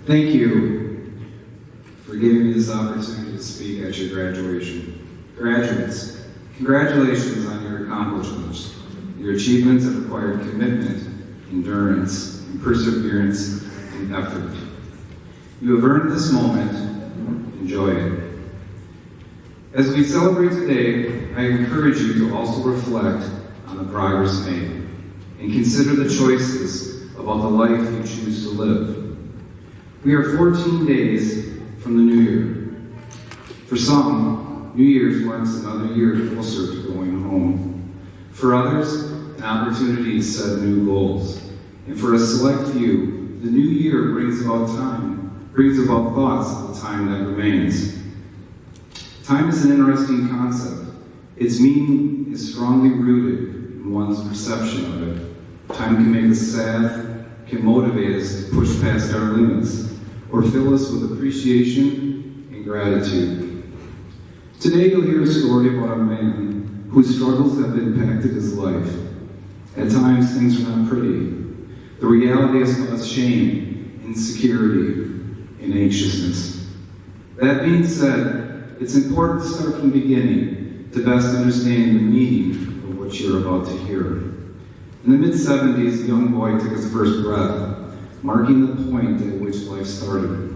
Thank you for giving me this opportunity to speak at your graduation. Graduates, congratulations on your accomplishments. Your achievements have required commitment, endurance, and perseverance and effort. You have earned this moment. Enjoy it. As we celebrate today, I encourage you to also reflect on the progress made and consider the choices about the life you choose to live. We are 14 days from the new year. For some, New Year's marks another year closer to going home. For others, an opportunity to set new goals. And for a select few, the new year brings about thoughts of the time that remains. Time is an interesting concept. Its meaning is strongly rooted in one's perception of it. Time can make us sad, can motivate us to push past our limits, or fill us with appreciation and gratitude. Today you'll hear a story about a man whose struggles have impacted his life. At times things are not pretty. The reality has caused shame, insecurity, and anxiousness. That being said, it's important to start from the beginning to best understand the meaning of what you're about to hear. In the mid-70s, a young boy took his first breath, marking the point at which life started.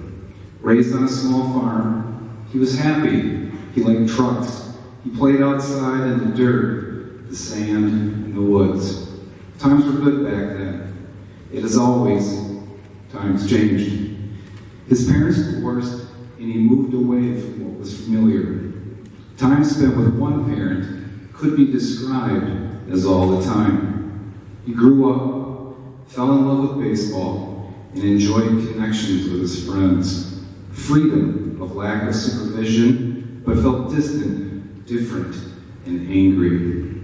Raised on a small farm, he was happy. He liked trucks. He played outside in the dirt, the sand, and the woods. Times were good back then. It is always, times changed. His parents divorced, and he moved away from what was familiar. Time spent with one parent could be described as all the time. He grew up, fell in love with baseball, and enjoyed connections with his friends. Freedom of lack of supervision, but felt distant, different, and angry.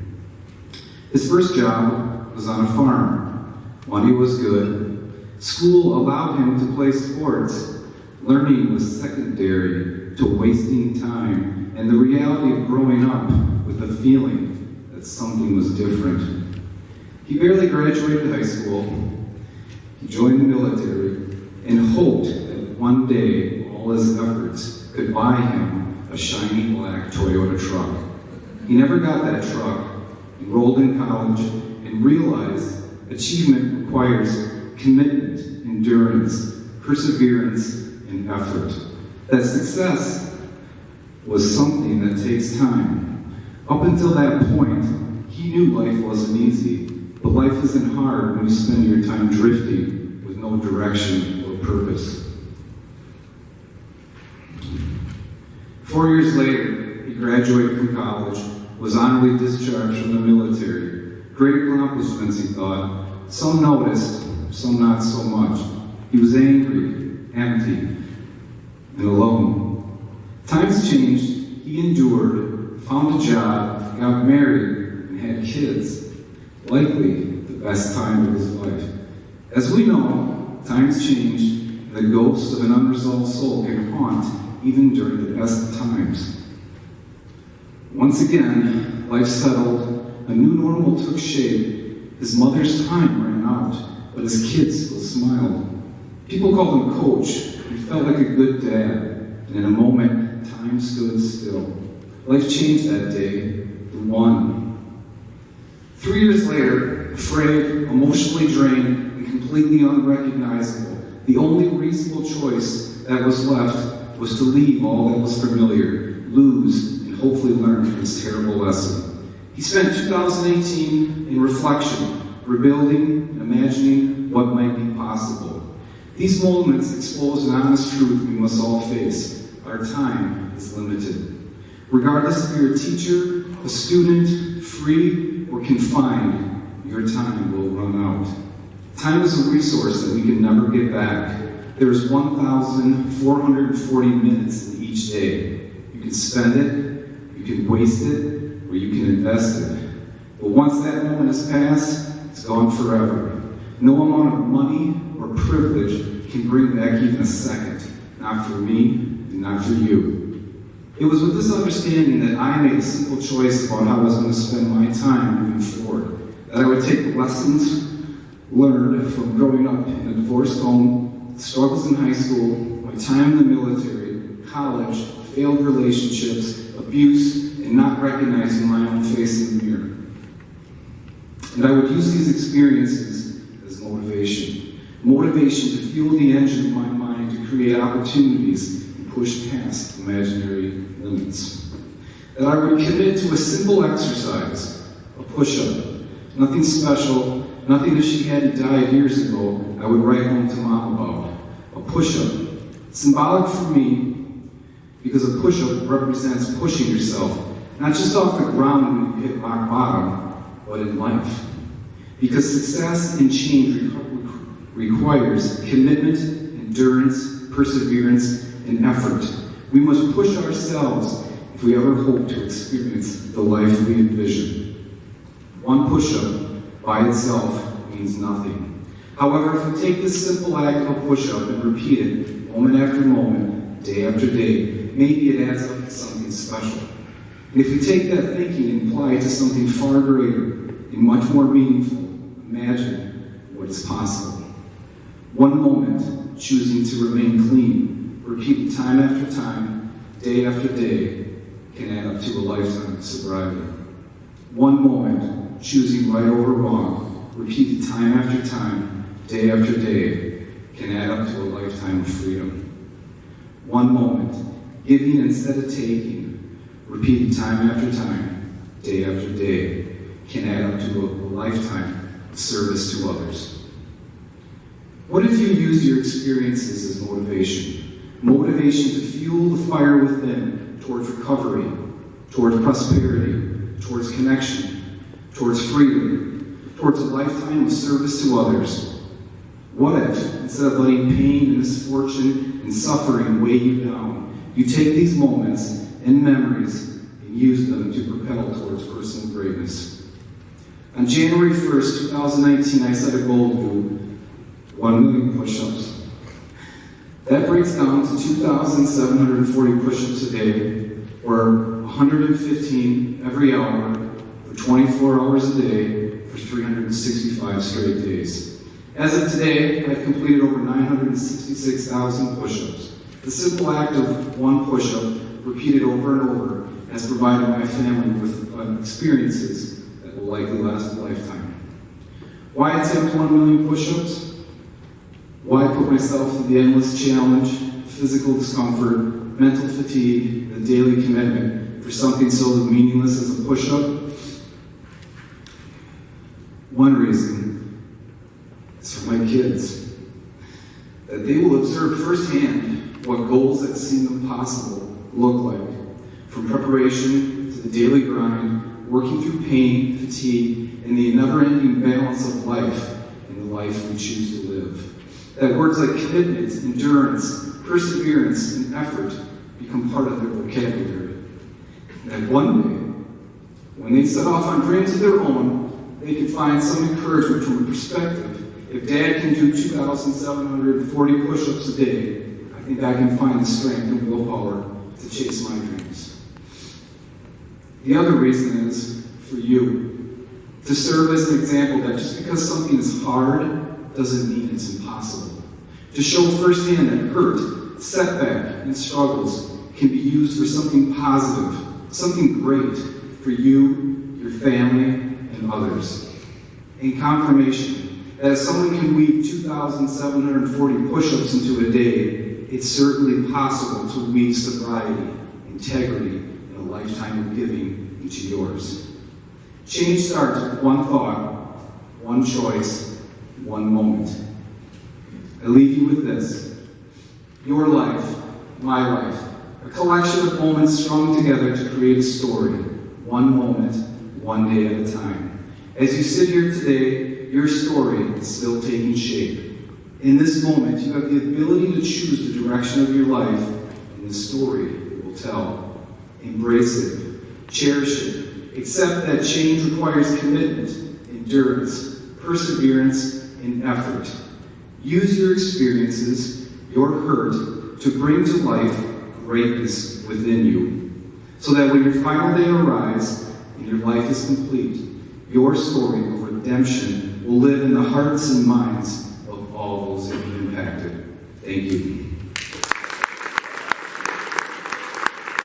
His first job was on a farm. Money was good. School allowed him to play sports. Learning was secondary to wasting time and the reality of growing up with a feeling that something was different. He barely graduated high school. He joined the military and hoped that one day all his efforts could buy him a shiny black Toyota truck. He never got that truck, enrolled in college, and realized achievement requires commitment, endurance, perseverance, and effort. That success was something that takes time. Up until that point, he knew life wasn't easy, but life isn't hard when you spend your time drifting with no direction or purpose. 4 years later, he graduated from college, was honorably discharged from the military. Great accomplishments, he thought. Some noticed, some not so much. He was angry, empty, and alone. Times changed. He endured, found a job, got married, and had kids. Likely the best time of his life. As we know, times change, and the ghost of an unresolved soul can haunt even during the best of times. Once again, life settled, a new normal took shape. His mother's time ran out, but his kids still smiled. People called him Coach. He felt like a good dad, and in a moment, time stood still. Life changed that day, the one. 3 years later, afraid, emotionally drained, and completely unrecognizable, the only reasonable choice that was left was to leave all that was familiar, lose, and hopefully learn from this terrible lesson. He spent 2018 in reflection, rebuilding, and imagining what might be possible. These moments expose an honest truth we must all face. Our time is limited. Regardless if you're a teacher, a student, free, or confined, your time will run out. Time is a resource that we can never get back. There's 1,440 minutes in each day. You can spend it, you can waste it, or you can invest it. But once that moment has passed, it's gone forever. No amount of money or privilege can bring back even a second. Not for me, and not for you. It was with this understanding that I made a simple choice about how I was going to spend my time moving forward. That I would take the lessons learned from growing up in a divorced home, struggles in high school, my time in the military, college, failed relationships, abuse, and not recognizing my own face in the mirror. And I would use these experiences as motivation. Motivation to fuel the engine of my mind to create opportunities and push past imaginary limits. That I would commit to a simple exercise, a push-up. Nothing special, nothing that she hadn't died years ago, I would write home to Mom about. A push-up. Symbolic for me, because a push-up represents pushing yourself, not just off the ground when you hit rock bottom, but in life. Because success and change requires commitment, endurance, perseverance, and effort. We must push ourselves if we ever hope to experience the life we envision. One push-up by itself means nothing. However, if we take this simple act of a push-up and repeat it moment after moment, day after day, maybe it adds up to something special. And if we take that thinking and apply it to something far greater and much more meaningful, imagine what is possible. One moment, choosing to remain clean, repeated time after time, day after day, can add up to a lifetime of sobriety. One moment, choosing right over wrong, repeated time after time, day after day, can add up to a lifetime of freedom. One moment, giving instead of taking, repeated time after time, day after day, can add up to a lifetime of service to others. What if you used your experiences as motivation? Motivation to fuel the fire within towards recovery, towards prosperity, towards connection, towards freedom, towards a lifetime of service to others. What if, instead of letting pain and misfortune and suffering weigh you down, you take these moments and memories and use them to propel towards personal greatness? On January 1st, 2019, I set a goal to do 1 million push-ups. That breaks down to 2,740 push-ups a day, or 115 every hour, for 24 hours a day, for 365 straight days. As of today, I've completed over 966,000 push-ups. The simple act of one push-up, repeated over and over, has provided my family with experiences that will likely last a lifetime. Why attempt 1 million push-ups? Why put myself through the endless challenge, physical discomfort, mental fatigue, the daily commitment for something so meaningless as a push-up? One reason is for my kids, that they will observe firsthand what goals that seem impossible look like, from preparation to the daily grind, working through pain, fatigue, and the never-ending balance of life and the life we choose to live. That words like commitment, endurance, perseverance, and effort become part of their vocabulary. That one day, when they set off on dreams of their own, they can find some encouragement from a perspective. If Dad can do 2,740 push-ups a day, I think I can find the strength and willpower to chase my dreams. The other reason is for you, to serve as an example that just because something is hard doesn't mean it's impossible. To show firsthand that hurt, setback, and struggles can be used for something positive, something great for you, your family, and others. And confirmation that if someone can weave 2,740 push-ups into a day, it's certainly possible to weave sobriety, integrity, and a lifetime of giving into yours. Change starts with one thought, one choice, one moment. I leave you with this. Your life, my life, a collection of moments strung together to create a story, one moment, one day at a time. As you sit here today, your story is still taking shape. In this moment, you have the ability to choose the direction of your life and the story it will tell. Embrace it, cherish it, accept that change requires commitment, endurance, perseverance, and effort. Use your experiences, your hurt, to bring to life greatness within you, so that when your final day arrives and your life is complete, your story of redemption will live in the hearts and minds of all those that you impacted. Thank you.